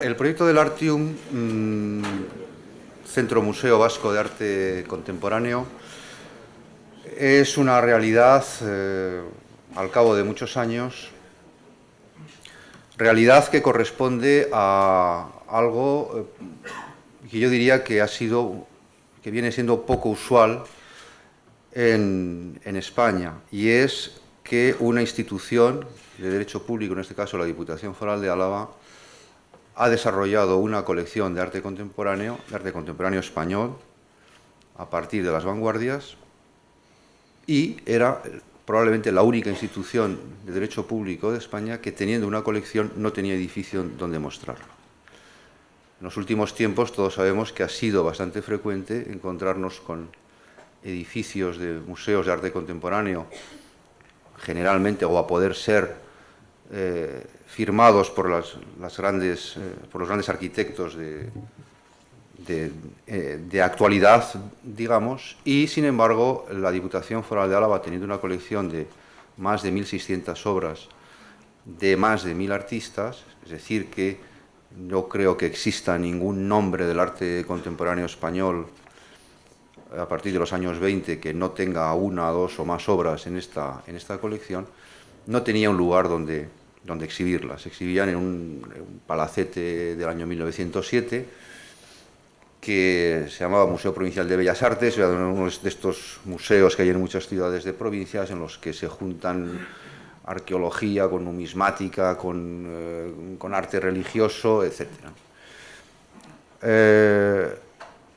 El proyecto del Artium, Centro Museo Vasco de Arte Contemporáneo, es una realidad al cabo de muchos años, realidad que corresponde a algo que yo diría que viene siendo poco usual en España, y es que una institución de derecho público, en este caso la Diputación Foral de Álava, ha desarrollado una colección de arte contemporáneo español, a partir de las vanguardias, y era probablemente la única institución de derecho público de España que, teniendo una colección, no tenía edificio donde mostrarlo. En los últimos tiempos todos sabemos que ha sido bastante frecuente encontrarnos con edificios de museos de arte contemporáneo, generalmente, o a poder ser, firmados por los grandes arquitectos de actualidad, digamos, y sin embargo la Diputación Foral de Álava, teniendo una colección de más de 1.600 obras de más de 1.000 artistas, es decir, que no creo que exista ningún nombre del arte contemporáneo español a partir de los años 20 que no tenga una, dos o más obras en esta colección, no tenía un lugar donde exhibirlas. Se exhibían en un palacete del año 1907 que se llamaba Museo Provincial de Bellas Artes, era uno de estos museos que hay en muchas ciudades de provincias en los que se juntan arqueología con numismática, con arte religioso, etc.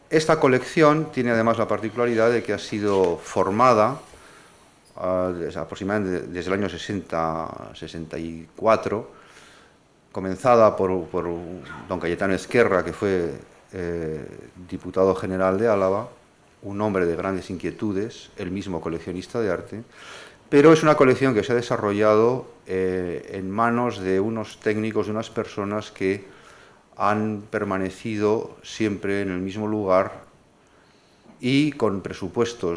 Esta colección tiene además la particularidad de que ha sido formada aproximadamente desde el año 60-64, comenzada por don Cayetano Ezquerra, que fue diputado general de Álava, un hombre de grandes inquietudes, el mismo coleccionista de arte, pero es una colección que se ha desarrollado en manos de unos técnicos, de unas personas que han permanecido siempre en el mismo lugar y con presupuesto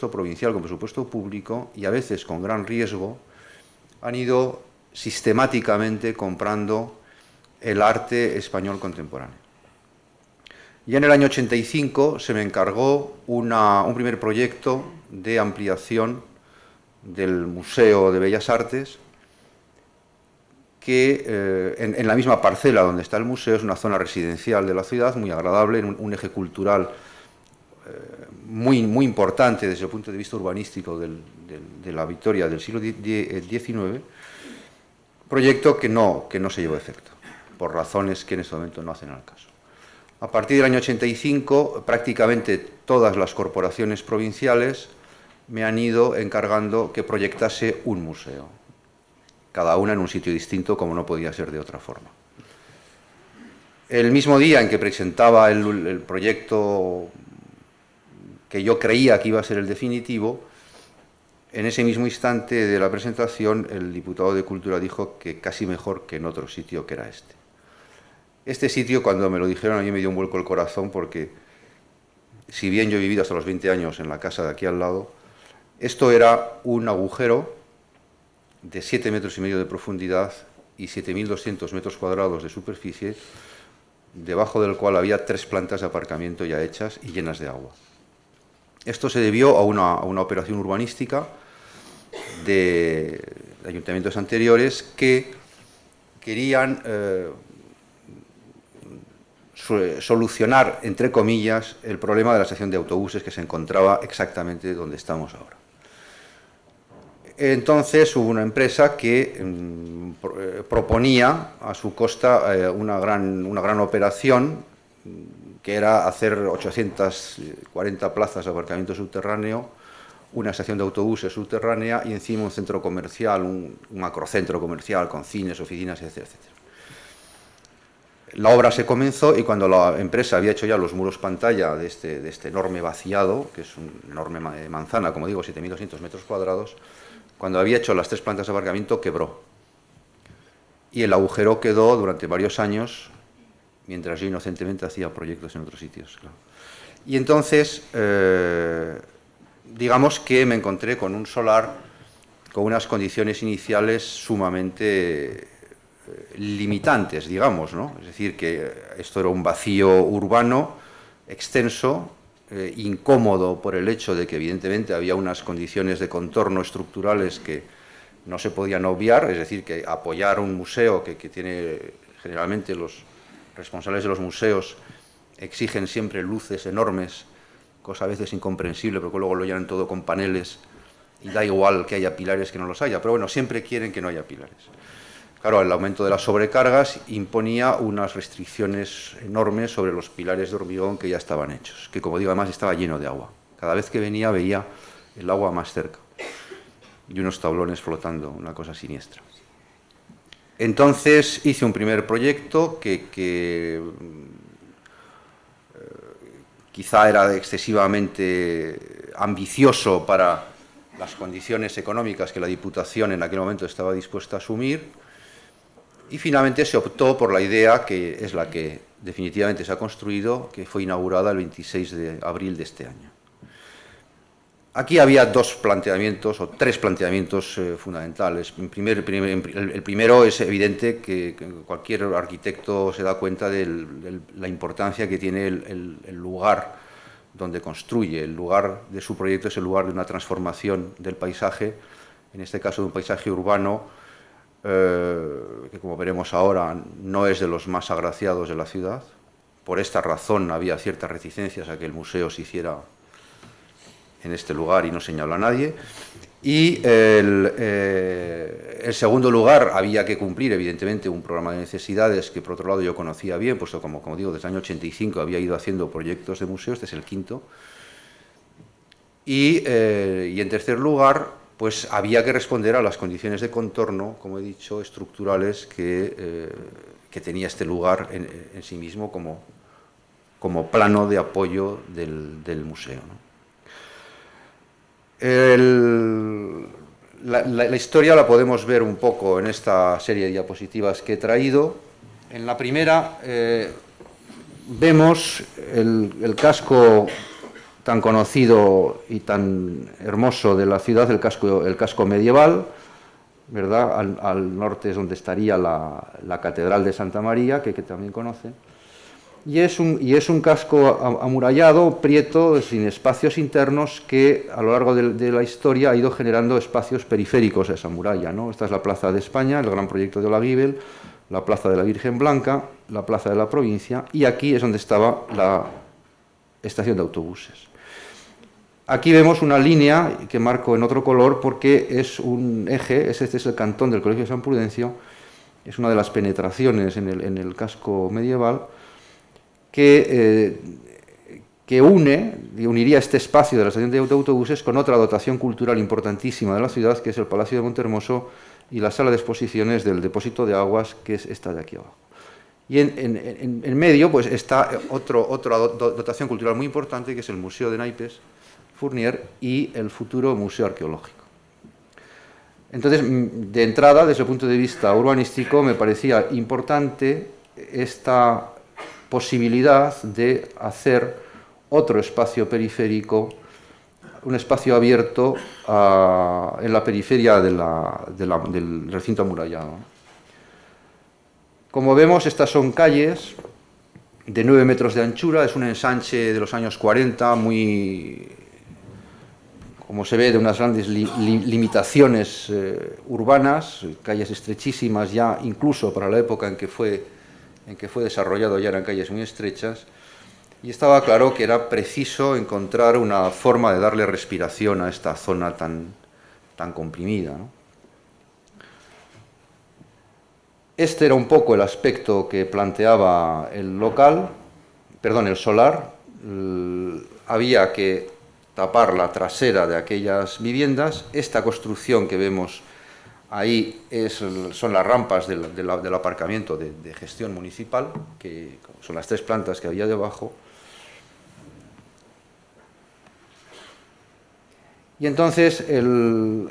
provincial, con presupuesto público, y a veces con gran riesgo, han ido sistemáticamente comprando el arte español contemporáneo. Ya en el año 85 se me encargó un primer proyecto de ampliación del Museo de Bellas Artes, que en la misma parcela donde está el museo, es una zona residencial de la ciudad, muy agradable, en un eje cultural muy importante desde el punto de vista urbanístico de la Vitoria del siglo XIX, proyecto que no se llevó a efecto, por razones que en este momento no hacen al caso. A partir del año 85, prácticamente todas las corporaciones provinciales me han ido encargando que proyectase un museo, cada una en un sitio distinto, como no podía ser de otra forma. El mismo día en que presentaba el proyecto que yo creía que iba a ser el definitivo, en ese mismo instante de la presentación, el diputado de Cultura dijo que casi mejor que en otro sitio, que era este. Este sitio, cuando me lo dijeron, a mí me dio un vuelco el corazón, porque si bien yo he vivido hasta los 20 años en la casa de aquí al lado, esto era un agujero de 7,5 metros de profundidad y 7.200 metros cuadrados de superficie, debajo del cual había 3 plantas de aparcamiento ya hechas y llenas de agua. Esto se debió a una operación urbanística de ayuntamientos anteriores que querían solucionar, entre comillas, el problema de la estación de autobuses, que se encontraba exactamente donde estamos ahora. Entonces hubo una empresa que proponía a su costa una gran operación, que era hacer 840 plazas de aparcamiento subterráneo, una estación de autobuses subterránea y encima un centro comercial, un macrocentro comercial con cines, oficinas, etc. La obra se comenzó, y cuando la empresa había hecho ya los muros pantalla de este enorme vaciado, que es una enorme manzana, como digo, 7.200 metros cuadrados, cuando había hecho las 3 plantas de aparcamiento, quebró. Y el agujero quedó durante varios años, mientras yo inocentemente hacía proyectos en otros sitios. Claro. Y entonces, digamos que me encontré con un solar con unas condiciones iniciales sumamente limitantes, digamos, ¿no? Es decir, que esto era un vacío urbano extenso, incómodo por el hecho de que evidentemente había unas condiciones de contorno estructurales que no se podían obviar, es decir, que apoyar un museo que tiene generalmente los responsables de los museos exigen siempre luces enormes, cosa a veces incomprensible, porque luego lo llenan todo con paneles y da igual que haya pilares que no los haya, pero bueno, siempre quieren que no haya pilares. Claro, el aumento de las sobrecargas imponía unas restricciones enormes sobre los pilares de hormigón que ya estaban hechos, que como digo, además estaba lleno de agua. Cada vez que venía veía el agua más cerca y unos tablones flotando, una cosa siniestra. Entonces hice un primer proyecto que quizá era excesivamente ambicioso para las condiciones económicas que la Diputación en aquel momento estaba dispuesta a asumir, y finalmente se optó por la idea, que es la que definitivamente se ha construido, que fue inaugurada el 26 de abril de este año. Aquí había dos planteamientos, o tres planteamientos fundamentales. El primero es evidente que cualquier arquitecto se da cuenta de la importancia que tiene el lugar donde construye. El lugar de su proyecto es el lugar de una transformación del paisaje, en este caso de un paisaje urbano, que como veremos ahora no es de los más agraciados de la ciudad. Por esta razón había ciertas reticencias a que el museo se hiciera en este lugar y no señaló a nadie. Y en segundo lugar, había que cumplir evidentemente un programa de necesidades que por otro lado yo conocía bien, puesto como digo, desde el año 85 había ido haciendo proyectos de museo, este es el quinto. Y en tercer lugar, pues había que responder a las condiciones de contorno, como he dicho, estructurales que tenía este lugar en sí mismo como plano de apoyo del museo, ¿no? La historia la podemos ver un poco en esta serie de diapositivas que he traído. En la primera vemos el casco tan conocido y tan hermoso de la ciudad, el casco medieval, ¿verdad? Al norte es donde estaría la Catedral de Santa María, que también conoce. Y es un casco amurallado, prieto, sin espacios internos, que a lo largo de la historia ha ido generando espacios periféricos a esa muralla, ¿no? Esta es la Plaza de España, el gran proyecto de Olaguibel, la Plaza de la Virgen Blanca, la Plaza de la Provincia, y aquí es donde estaba la estación de autobuses. Aquí vemos una línea que marco en otro color porque es un eje, este es el cantón del Colegio de San Prudencio, es una de las penetraciones en el casco medieval, que uniría este espacio de la estación de autobuses con otra dotación cultural importantísima de la ciudad, que es el Palacio de Montehermoso y la sala de exposiciones del depósito de aguas, que es esta de aquí abajo. Y en medio pues está otra dotación cultural muy importante, que es el Museo de Naipes, Fournier, y el futuro Museo Arqueológico. Entonces, de entrada, desde el punto de vista urbanístico, me parecía importante esta posibilidad de hacer otro espacio periférico, un espacio abierto en la periferia del recinto amurallado. Como vemos, estas son calles de 9 metros de anchura, es un ensanche de los años 40, muy, como se ve, de unas grandes limitaciones urbanas, calles estrechísimas ya, incluso para la época en que fue desarrollado, ya eran calles muy estrechas, y estaba claro que era preciso encontrar una forma de darle respiración a esta zona tan comprimida, ¿no? Este era un poco el aspecto que planteaba el solar. Había que tapar la trasera de aquellas viviendas. Esta construcción que vemos ahí son las rampas del aparcamiento de gestión municipal, que son las 3 plantas que había debajo. Y entonces el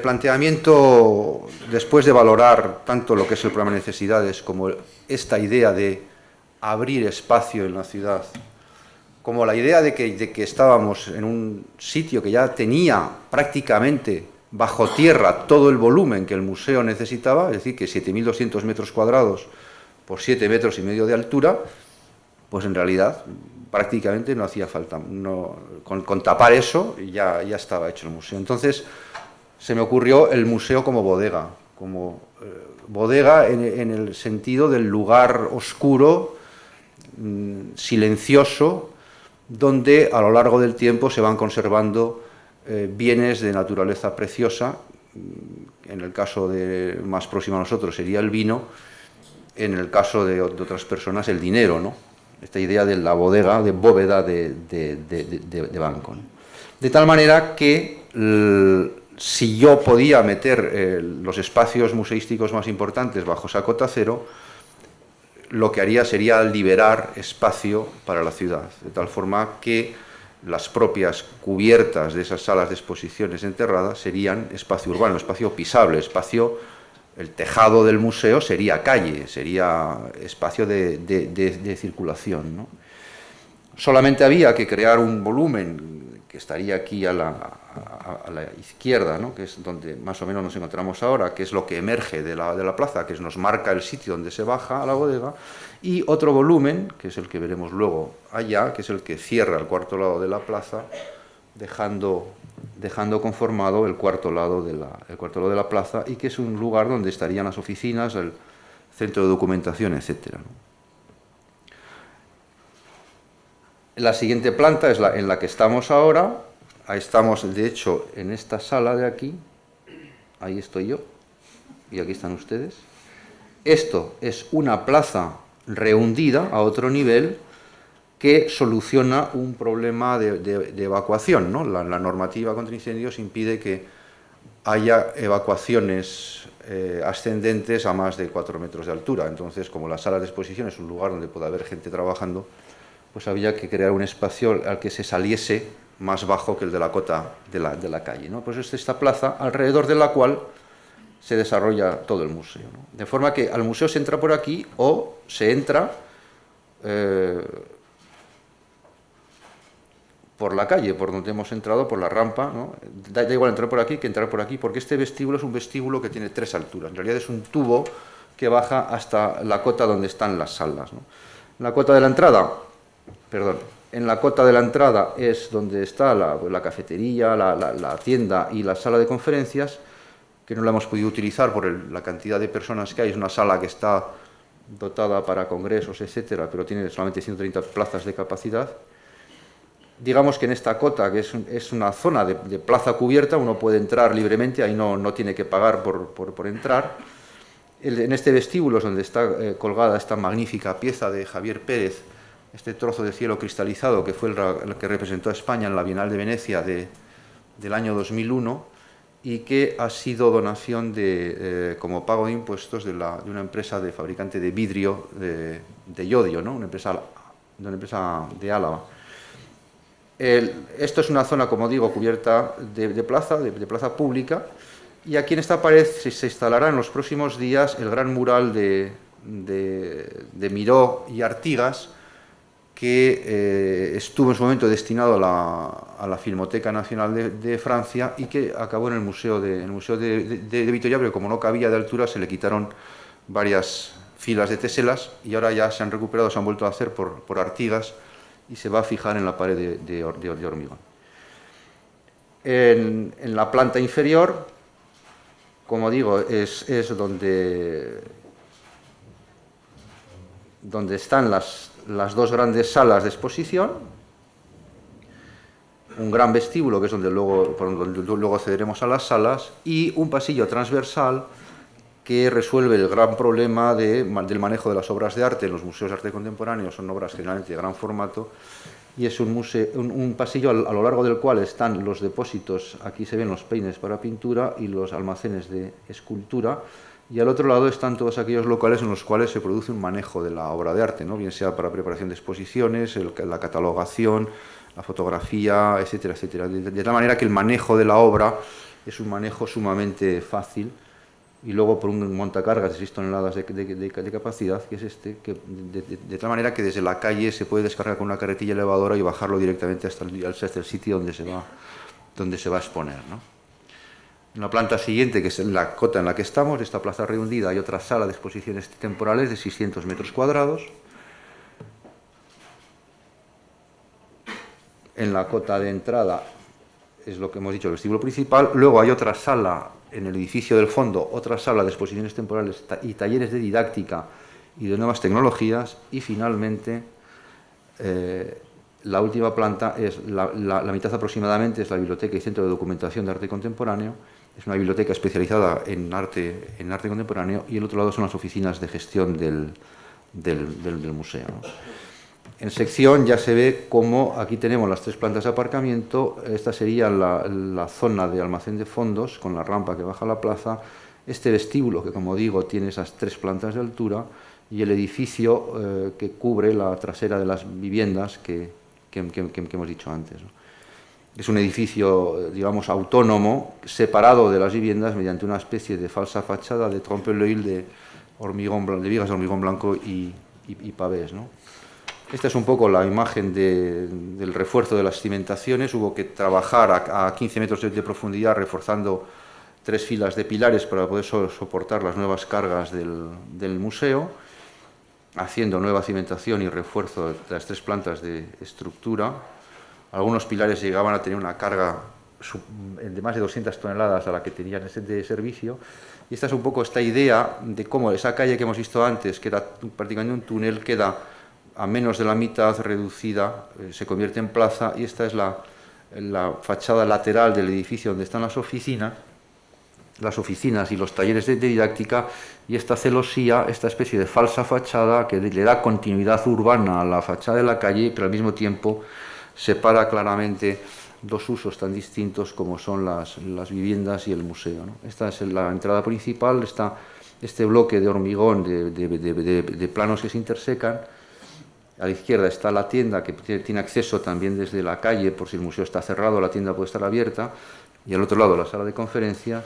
planteamiento, después de valorar tanto lo que es el programa de necesidades como esta idea de abrir espacio en la ciudad, como la idea de que estábamos en un sitio que ya tenía prácticamente bajo tierra todo el volumen que el museo necesitaba, es decir, que 7.200 metros cuadrados por 7,5 metros de altura, pues en realidad prácticamente no hacía falta. Con tapar eso ya estaba hecho el museo. Entonces se me ocurrió el museo como bodega en el sentido del lugar oscuro, silencioso, donde a lo largo del tiempo se van conservando bienes de naturaleza preciosa. En el caso más próximo a nosotros sería el vino, en el caso de otras personas el dinero, ¿no? Esta idea de la bodega, de bóveda de banco, ¿no? De tal manera que si yo podía meter los espacios museísticos más importantes bajo esa cota cero, lo que haría sería liberar espacio para la ciudad, de tal forma que las propias cubiertas de esas salas de exposiciones enterradas serían espacio urbano, espacio pisable, el tejado del museo sería calle, sería espacio de circulación, ¿no? Solamente había que crear un volumen que estaría aquí a la izquierda, ¿no? Que es donde más o menos nos encontramos ahora, que es lo que emerge de la plaza, que nos marca el sitio donde se baja a la bodega, y otro volumen, que es el que veremos luego allá, que es el que cierra el cuarto lado de la plaza, dejando conformado el cuarto lado de la plaza, y que es un lugar donde estarían las oficinas, el centro de documentación, etc., ¿no? La siguiente planta es en la que estamos ahora. Ahí estamos, de hecho, en esta sala de aquí. Ahí estoy yo, y aquí están ustedes. Esto es una plaza rehundida a otro nivel que soluciona un problema de evacuación, ¿no? La normativa contra incendios impide que haya evacuaciones ascendentes a más de 4 metros de altura. Entonces, como la sala de exposición es un lugar donde puede haber gente trabajando, pues había que crear un espacio al que se saliese más bajo que el de la cota de la calle, ¿no? Pues es esta plaza alrededor de la cual se desarrolla todo el museo, ¿no? De forma que al museo se entra por aquí o se entra por la calle, por donde hemos entrado, por la rampa, ¿no? Da igual entrar por aquí que entrar por aquí, porque este vestíbulo es un vestíbulo que tiene 3 alturas. En realidad es un tubo que baja hasta la cota donde están las salas, ¿no? La cota de la entrada, en la cota de la entrada es donde está la cafetería, la tienda y la sala de conferencias, que no la hemos podido utilizar por la cantidad de personas que hay. Es una sala que está dotada para congresos, etcétera, pero tiene solamente 130 plazas de capacidad. Digamos que en esta cota, que es una zona de plaza cubierta, uno puede entrar libremente, ahí no tiene que pagar por entrar. En este vestíbulo es donde está colgada esta magnífica pieza de Javier Pérez, este trozo de cielo cristalizado, que fue el que representó a España en la Bienal de Venecia del año 2001, y que ha sido donación como pago de impuestos de una empresa de fabricante de vidrio de Llodio, ¿no? Una empresa de Álava. Esto es una zona, como digo, cubierta de plaza pública, y aquí en esta pared se instalará en los próximos días el gran mural de Miró y Artigas, que estuvo en su momento destinado a la Filmoteca Nacional de Francia, y que acabó en el Museo de Vitoria, pero como no cabía de altura se le quitaron varias filas de teselas, y ahora ya se han recuperado, se han vuelto a hacer por Artigas, y se va a fijar en la pared de hormigón. En la planta inferior, como digo, es donde están las 2 grandes salas de exposición, un gran vestíbulo, que es donde luego accederemos a las salas, y un pasillo transversal que resuelve el gran problema del manejo de las obras de arte. En los museos de arte contemporáneo son obras generalmente de gran formato, y es un pasillo a lo largo del cual están los depósitos. Aquí se ven los peines para pintura y los almacenes de escultura, y al otro lado están todos aquellos locales en los cuales se produce un manejo de la obra de arte, ¿no? Bien sea para preparación de exposiciones, la catalogación, la fotografía, etcétera, etcétera. De tal manera que el manejo de la obra es un manejo sumamente fácil. Y luego por un montacargas de 6 toneladas de capacidad, que es de tal manera que desde la calle se puede descargar con una carretilla elevadora y bajarlo directamente hasta el sitio donde se va a exponer, ¿no? En la planta siguiente, que es la cota en la que estamos, esta plaza redondida, hay otra sala de exposiciones temporales de 600 metros cuadrados. En la cota de entrada es lo que hemos dicho, el vestíbulo principal. Luego hay otra sala en el edificio del fondo, otra sala de exposiciones temporales y talleres de didáctica y de nuevas tecnologías. Y finalmente, la última planta es la mitad aproximadamente, es la biblioteca y centro de documentación de arte contemporáneo. Es una biblioteca especializada en arte contemporáneo, y el otro lado son las oficinas de gestión del museo, ¿no? En sección ya se ve cómo aquí tenemos las 3 plantas de aparcamiento. Esta sería la zona de almacén de fondos con la rampa que baja a la plaza, este vestíbulo que, como digo, tiene esas 3 plantas de altura, y el edificio que cubre la trasera de las viviendas que hemos dicho antes, ¿no? Es un edificio, digamos, autónomo, separado de las viviendas mediante una especie de falsa fachada de trompe-l'œil de vigas de hormigón blanco y pavés, ¿no? Esta es un poco la imagen del refuerzo de las cimentaciones. Hubo que trabajar a 15 metros de profundidad, reforzando 3 filas de pilares para poder soportar las nuevas cargas del museo, haciendo nueva cimentación y refuerzo de las 3 plantas de estructura. Algunos pilares llegaban a tener una carga de más de 200 toneladas a la que tenían de servicio. Y esta es un poco esta idea de cómo esa calle que hemos visto antes, que era prácticamente un túnel, queda a menos de la mitad reducida, se convierte en plaza, y esta es la fachada lateral del edificio donde están las oficinas y los talleres de didáctica, y esta celosía, esta especie de falsa fachada que le da continuidad urbana a la fachada de la calle, pero al mismo tiempo separa claramente 2 usos tan distintos como son las viviendas y el museo, ¿no? Esta es la entrada principal, está este bloque de hormigón de planos que se intersecan. A la izquierda está la tienda, que tiene acceso también desde la calle, por si el museo está cerrado, la tienda puede estar abierta, y al otro lado la sala de conferencias.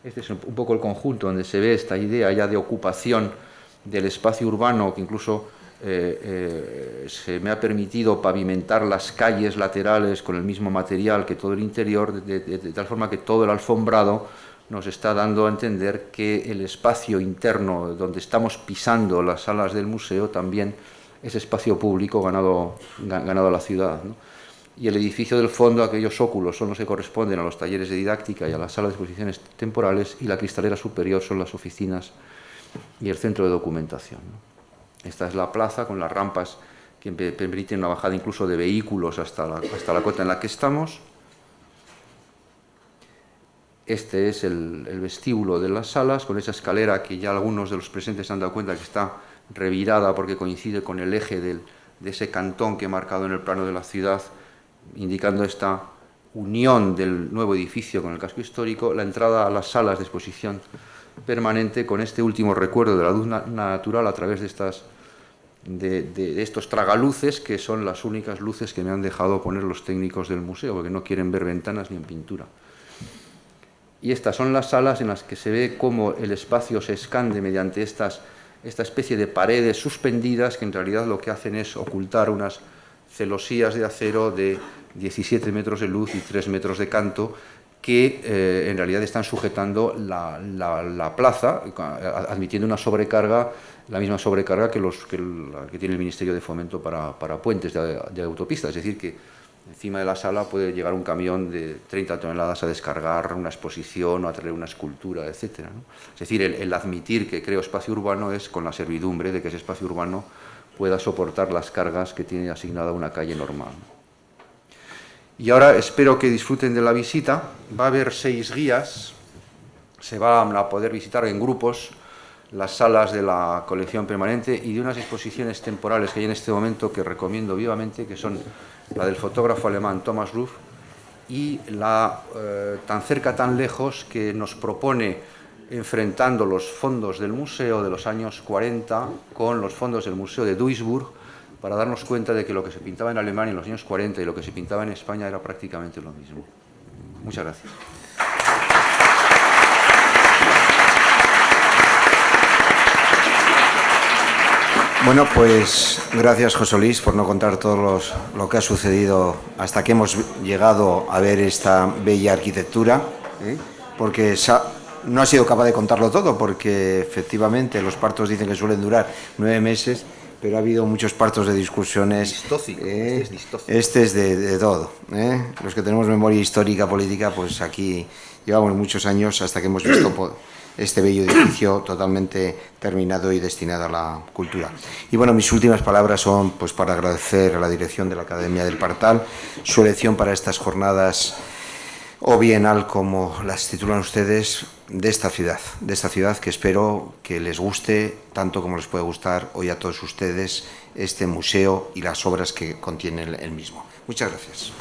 Este es un poco el conjunto donde se ve esta idea ya de ocupación del espacio urbano, que incluso se me ha permitido pavimentar las calles laterales con el mismo material que todo el interior, de tal forma que todo el alfombrado nos está dando a entender que el espacio interno donde estamos pisando las salas del museo también es espacio público ganado a la ciudad, ¿no? Y el edificio del fondo, aquellos óculos, son los que corresponden a los talleres de didáctica y a la sala de exposiciones temporales, y la cristalera superior son las oficinas y el centro de documentación, ¿no? Esta es la plaza con las rampas que permiten una bajada incluso de vehículos hasta la cota en la que estamos. Este es el vestíbulo de las salas, con esa escalera que ya algunos de los presentes se han dado cuenta que está revirada porque coincide con el eje de ese cantón que he marcado en el plano de la ciudad, indicando esta unión del nuevo edificio con el casco histórico. La entrada a las salas de exposición permanente, con este último recuerdo de la luz natural a través de estos tragaluces, que son las únicas luces que me han dejado poner los técnicos del museo, porque no quieren ver ventanas ni en pintura. Y estas son las salas en las que se ve cómo el espacio se escande mediante esta especie de paredes suspendidas, que en realidad lo que hacen es ocultar unas celosías de acero de 17 metros de luz y 3 metros de canto, que en realidad están sujetando la plaza, admitiendo una sobrecarga, la misma sobrecarga que tiene el Ministerio de Fomento para puentes de autopistas. Es decir, que encima de la sala puede llegar un camión de 30 toneladas a descargar una exposición o a traer una escultura, etc., ¿no? Es decir, el admitir que creo espacio urbano es con la servidumbre de que ese espacio urbano pueda soportar las cargas que tiene asignada una calle normal. Y ahora espero que disfruten de la visita. Va a haber 6 guías, se van a poder visitar en grupos las salas de la colección permanente y de unas exposiciones temporales que hay en este momento que recomiendo vivamente, que son la del fotógrafo alemán Thomas Ruff y la Tan cerca, tan lejos, que nos propone enfrentando los fondos del museo de los años 40 con los fondos del museo de Duisburg, para darnos cuenta de que lo que se pintaba en Alemania en los años 40 y lo que se pintaba en España era prácticamente lo mismo. Muchas gracias. Bueno, pues gracias, José Luis, por no contar todo lo que ha sucedido hasta que hemos llegado a ver esta bella arquitectura. porque no ha sido capaz de contarlo todo, porque efectivamente los partos dicen que suelen durar 9 meses, pero ha habido muchos partos de discusiones. Distócico, es distócico. Este es de todo. Los que tenemos memoria histórica, política, pues aquí llevamos muchos años hasta que hemos visto este bello edificio totalmente terminado y destinado a la cultura. Y bueno, mis últimas palabras son pues para agradecer a la dirección de la Academia del Partal su elección para estas jornadas, o bienal, como las titulan ustedes, de esta ciudad que espero que les guste tanto como les puede gustar hoy a todos ustedes este museo y las obras que contiene el mismo. Muchas gracias.